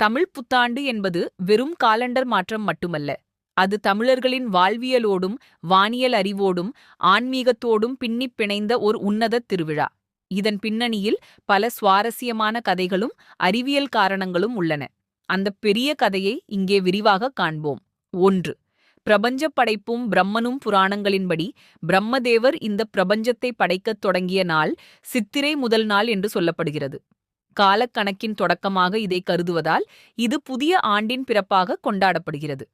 தமிழ் புத்தாண்டு என்பது வெறும் காலண்டர் மாற்றம் மட்டுமல்ல. அது தமிழர்களின் வாழ்வியலோடும் வானியல் அறிவோடும் ஆன்மீகத்தோடும் பின்னிப் பிணைந்த ஒரு உன்னதத் திருவிழா. இதன் பின்னணியில் பல சுவாரஸ்யமான கதைகளும் அறிவியல் காரணங்களும் உள்ளன. அந்தப் பெரிய கதையை இங்கே விரிவாகக் காண்போம். 1. பிரபஞ்சப் படைப்பும் பிரம்மனும். புராணங்களின்படி பிரம்மதேவர் இந்தப் பிரபஞ்சத்தை படைக்கத் தொடங்கிய நாள் சித்திரை முதல் நாள் என்று சொல்லப்படுகிறது. காலக்கணக்கின் தொடக்கமாக இதை கருதுவதால் இது புதிய ஆண்டின் பிறப்பாக கொண்டாடப்படுகிறது.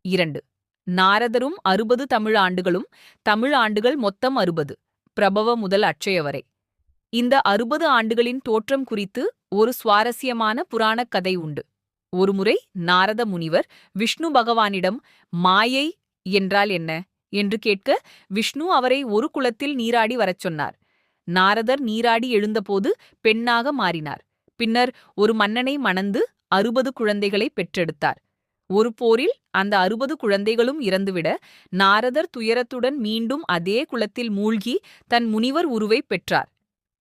2. நாரதரும் 60 தமிழ் ஆண்டுகளும். தமிழ் ஆண்டுகள் மொத்தம் 60, பிரபவ முதல் அட்சய வரை. இந்த 60 ஆண்டுகளின் தோற்றம் குறித்து ஒரு சுவாரஸ்யமான புராணக் கதை உண்டு. ஒருமுறை நாரத முனிவர் விஷ்ணு பகவானிடம் மாயை என்றால் என்ன என்று கேட்க, விஷ்ணு அவரை ஒரு குளத்தில் நீராடி வரச் சொன்னார். நாரதர் நீராடி எழுந்தபோது பெண்ணாக மாறினார். பின்னர் ஒரு மன்னனை மணந்து 60 குழந்தைகளை பெற்றெடுத்தார். ஒரு போரில் அந்த 60 குழந்தைகளும் இறந்துவிட நாரதர் துயரத்துடன் மீண்டும் அதே குளத்தில் மூழ்கி தன் முனிவர் உருவை பெற்றார்.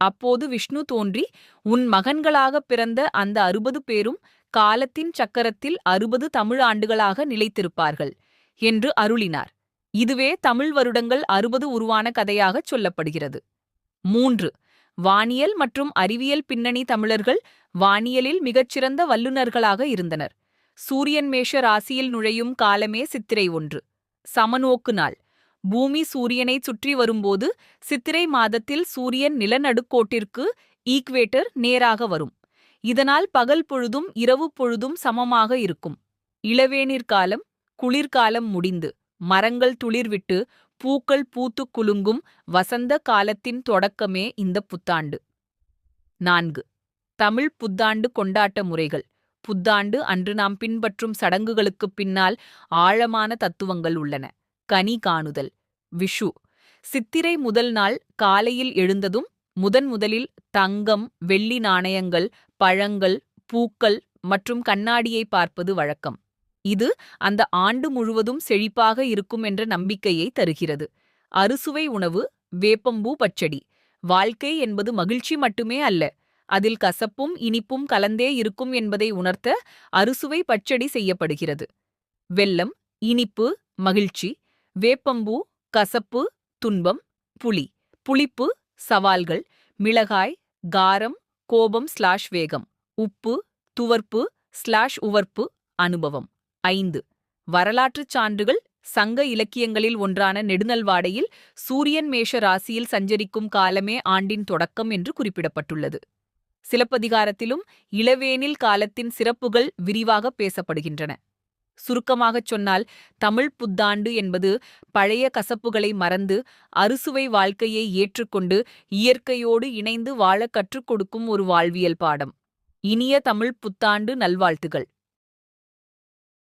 அப்போது விஷ்ணு தோன்றி, உன் மகன்களாகப் பிறந்த அந்த 60 பேரும் காலத்தின் சக்கரத்தில் 60 தமிழ் ஆண்டுகளாக நிலைத்திருப்பார்கள் என்று அருளினார். இதுவே தமிழ் வருடங்கள் 60 உருவான கதையாகச் சொல்லப்படுகிறது. 3. வானியல் மற்றும் அறிவியல் பின்னணி. தமிழர்கள் வானியலில் மிகச்சிறந்த வல்லுநர்களாக இருந்தனர். சூரியன் மேஷ ராசியில் நுழையும் காலமே சித்திரை 1, சமநோக்கு நாள். பூமி சூரியனைச் சுற்றி வரும்போது சித்திரை மாதத்தில் சூரியன் நிலநடுக்கோட்டிற்கு ஈக்வேட்டர் நேராக வரும். இதனால் பகல் பொழுதும் இரவு பொழுதும் சமமாக இருக்கும். இளவேனிற் காலம், குளிர்காலம் முடிந்து மரங்கள் துளிர்விட்டு பூக்கள் பூத்துக் குலுங்கும் வசந்த காலத்தின் தொடக்கமே இந்த புத்தாண்டு. 4. தமிழ் புத்தாண்டு கொண்டாட்ட முறைகள். புத்தாண்டு அன்று நாம் பின்பற்றும் சடங்குகளுக்குப் பின்னால் ஆழமான தத்துவங்கள் உள்ளன. கனி காணுதல். விஷு. சித்திரை முதல் நாள் காலையில் எழுந்ததும் முதலில் தங்கம், வெள்ளி நாணயங்கள், பழங்கள், பூக்கள் மற்றும் கண்ணாடியை பார்ப்பது வழக்கம். இது அந்த ஆண்டு முழுவதும் செழிப்பாக இருக்கும் என்ற நம்பிக்கையை தருகிறது. அறுசுவை உணவு. வேப்பம்பூ பச்சடி. வாழ்க்கை என்பது மகிழ்ச்சி மட்டுமே அல்ல, அதில் கசப்பும் இனிப்பும் கலந்தே இருக்கும் என்பதை உணர்த்த அறுசுவை பச்சடி செய்யப்படுகிறது. வெல்லம், இனிப்பு, மகிழ்ச்சி. வேப்பம்பூ, கசப்பு, துன்பம். புளி, புளிப்பு, சவால்கள். மிளகாய், காரம், கோபம் வேகம். உப்பு, துவர்ப்பு உவர்ப்பு, அனுபவம். 5. வரலாற்றுச் சான்றுகள். சங்க இலக்கியங்களில் ஒன்றான நெடுநல்வாடையில் சூரியன் மேஷ ராசியில் சஞ்சரிக்கும் காலமே ஆண்டின் தொடக்கம் என்று குறிப்பிடப்பட்டுள்ளது. சிலப்பதிகாரத்திலும் இளவேனில் காலத்தின் சிறப்புகள் விரிவாக பேசப்படுகின்றன. சுருக்கமாகச் சொன்னால், தமிழ் புத்தாண்டு என்பது பழைய கசப்புகளை மறந்து அறுசுவை வாழ்க்கையை ஏற்றுக்கொண்டு இயற்கையோடு இணைந்து வாழ கற்றுக் கொடுக்கும் ஒரு வாழ்வியல் பாடம். இனிய தமிழ் புத்தாண்டு நல்வாழ்த்துகள்.